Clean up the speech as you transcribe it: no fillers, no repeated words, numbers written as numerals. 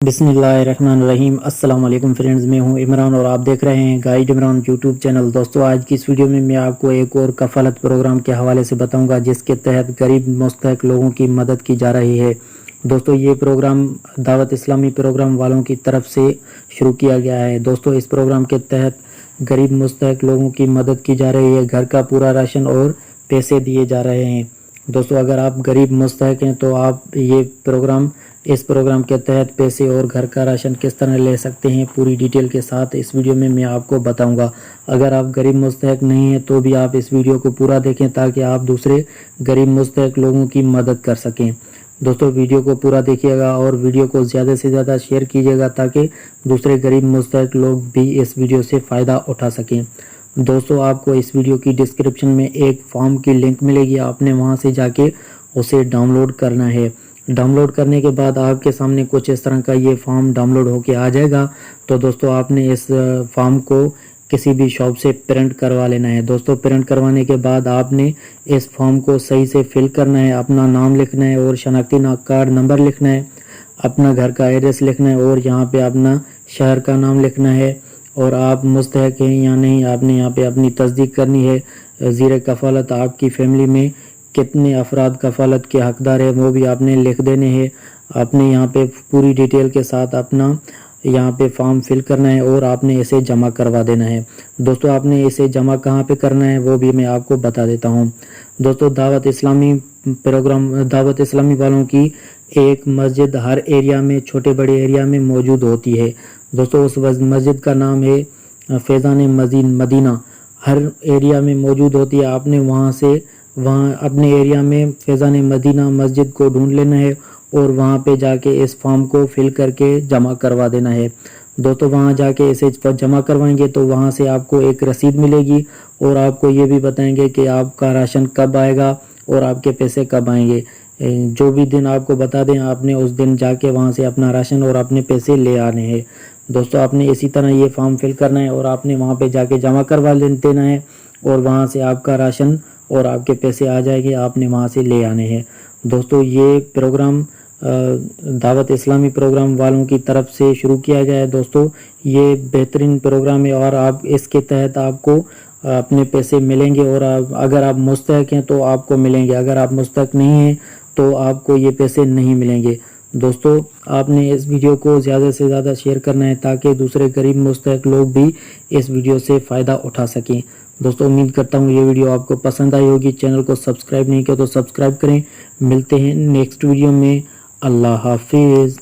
बिस्मिल्लाहिर्रहमानिर्रहीम। अस्सलाम वालेकुम फ्रेंड्स, मैं हूं इमरान और आप देख रहे हैं गाइड इमरान यूट्यूब चैनल। दोस्तों, आज की इस वीडियो में मैं आपको एक और कफ़ालत प्रोग्राम के हवाले से बताऊंगा जिसके तहत गरीब मुस्तहक लोगों की मदद की जा रही है। दोस्तों, ये प्रोग्राम दावत इस्लामी प्रोग्राम वालों की तरफ से शुरू किया गया है। दोस्तों, इस प्रोग्राम के तहत गरीब मुस्तहक लोगों की मदद की जा रही है। घर का पूरा राशन और पैसे दिए जा रहे हैं। दोस्तों, अगर आप गरीब मुस्तहक हैं तो आप इस प्रोग्राम के तहत पैसे और घर का राशन किस तरह ले सकते हैं, पूरी डिटेल के साथ इस वीडियो में मैं आपको बताऊंगा। अगर आप गरीब मुस्तहक नहीं हैं तो भी आप इस वीडियो को पूरा देखें ताकि आप दूसरे गरीब मुस्तहक लोगों की मदद कर सकें। दोस्तों, वीडियो को पूरा देखिएगा और वीडियो को ज़्यादा से ज़्यादा शेयर कीजिएगा ताकि दूसरे गरीब मुस्तहक लोग भी इस वीडियो से फ़ायदा उठा सकें। दोस्तों, आपको इस वीडियो की डिस्क्रिप्शन में एक फॉर्म की लिंक मिलेगी, आपने वहां से जाके उसे डाउनलोड करना है। डाउनलोड करने के बाद आपके सामने कुछ इस तरह का ये फॉर्म डाउनलोड होके आ जाएगा। तो दोस्तों, आपने इस फॉर्म को किसी भी शॉप से प्रिंट करवा लेना है। दोस्तों, प्रिंट करवाने के बाद आपने इस फॉर्म को सही से फिल करना है, अपना नाम लिखना है और शनाख्ती कार्ड नंबर लिखना है, अपना घर का एड्रेस लिखना है और यहाँ पे अपना शहर का नाम लिखना है और आप मुस्तहक हैं या नहीं आपने यहाँ पे अपनी तस्दीक करनी है। ज़ीर कफ़ालत आपकी फैमिली में कितने अफराद कफ़ालत के हकदार हैं वो भी आपने लिख देने हैं। आपने यहाँ पे पूरी डिटेल के साथ अपना यहाँ पे फॉर्म फिल करना है और आपने इसे जमा करवा देना है। दोस्तों, आपने इसे जमा कहाँ पे करना है वो भी मैं आपको बता देता हूँ। दोस्तों, दावत इस्लामी वालों की एक मस्जिद हर एरिया में, छोटे बड़े एरिया में मौजूद होती है। दोस्तों, उस मस्जिद का नाम है फैज़ान मदीना। हर एरिया में मौजूद होती है। आपने वहाँ अपने एरिया में फैज़ान मदीना मस्जिद को ढूंढ लेना है और वहाँ पे जाके इस फॉर्म को फिल करके जमा करवा देना है। दोस्तों, वहाँ जाके इसे जमा करवाएंगे तो वहाँ से आपको एक रसीद मिलेगी और आपको ये भी बताएंगे कि आपका राशन कब आएगा और आपके पैसे कब आएंगे। जो भी दिन आपको बता दें, आपने उस दिन जाके वहाँ से अपना राशन और अपने पैसे ले आने हैं। दोस्तों, आपने इसी तरह ये फॉर्म फिल करना है और आपने वहाँ पे जाके जमा करवा देना है और वहाँ से आपका राशन और आपके पैसे आ जाएंगे, आपने वहाँ से ले आने हैं। दोस्तों, ये प्रोग्राम दावत इस्लामी प्रोग्राम वालों की तरफ से शुरू किया गया है। दोस्तों, ये बेहतरीन प्रोग्राम है और आप इसके तहत आपको अपने पैसे मिलेंगे और अगर आप मुस्तहक हैं तो आपको मिलेंगे, अगर आप मुस्तहक नहीं हैं तो आपको ये पैसे नहीं मिलेंगे। दोस्तों, आपने इस वीडियो को ज़्यादा से ज़्यादा शेयर करना है ताकि दूसरे गरीब मुस्तहक लोग भी इस वीडियो से फ़ायदा उठा सकें। दोस्तों, उम्मीद करता हूँ ये वीडियो आपको पसंद आई होगी। चैनल को सब्सक्राइब नहीं किया तो सब्सक्राइब करें। मिलते हैं नेक्स्ट वीडियो में। अल्लाह हाफिज़।